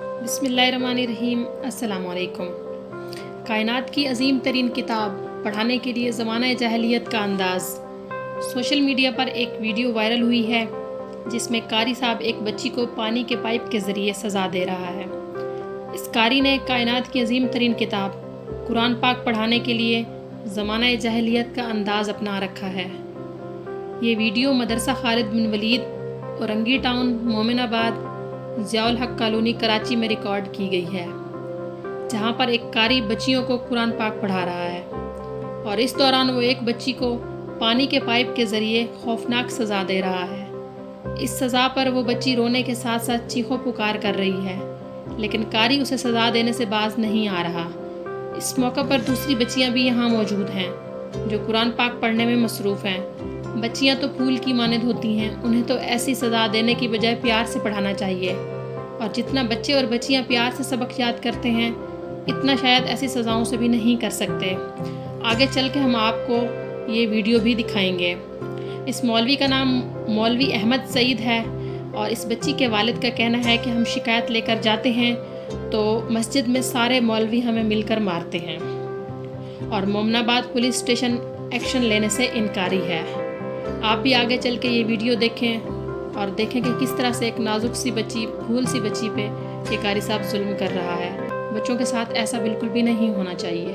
बिस्मिल्लाहिर्रहमानिर्रहीम। अस्सलाम वालेकुम। कायनात की अजीम तरीन किताब पढ़ाने के लिए ज़माना जahलियत का अंदाज़। सोशल मीडिया पर एक वीडियो वायरल हुई है जिसमें कारी साहब एक बच्ची को पानी के पाइप के ज़रिए सज़ा दे रहा है। इस कारी ने कायनात की अजीम तरीन किताब कुरान पाक पढ़ाने के लिए ज़माना जahलियत का अंदाज़ अपना रखा है। ये वीडियो मदरसा खालिद बिन वलीद, औरंगी टाउन, मोमिनाबाद, ज़ियाउल हक कॉलोनी, कराची में रिकॉर्ड की गई है, जहां पर एक कारी बच्चियों को कुरान पाक पढ़ा रहा है और इस दौरान वो एक बच्ची को पानी के पाइप के ज़रिए खौफनाक सज़ा दे रहा है। इस सज़ा पर वो बच्ची रोने के साथ साथ चीखों पुकार कर रही है, लेकिन कारी उसे सज़ा देने से बाज नहीं आ रहा। इस मौके पर दूसरी बच्चियां भी यहाँ मौजूद हैं जो कुरान पाक पढ़ने में मसरूफ़ हैं। बच्चियां तो फूल की मानद होती हैं, उन्हें तो ऐसी सज़ा देने की बजाय प्यार से पढ़ाना चाहिए, और जितना बच्चे और बच्चियां प्यार से सबक याद करते हैं इतना शायद ऐसी सज़ाओं से भी नहीं कर सकते। आगे चल के हम आपको ये वीडियो भी दिखाएंगे। इस मौलवी का नाम मौलवी अहमद सईद है और इस बच्ची के वालिद का कहना है कि हम शिकायत लेकर जाते हैं तो मस्जिद में सारे मौलवी हमें मिलकर मारते हैं और मोमिनाबाद पुलिस स्टेशन एक्शन लेने से इनकारी है। आप भी आगे चल के ये वीडियो देखें और देखें कि किस तरह से एक नाजुक सी बच्ची, फूल सी बच्ची पे ये कारी साहब जुल्म कर रहा है। बच्चों के साथ ऐसा बिल्कुल भी नहीं होना चाहिए।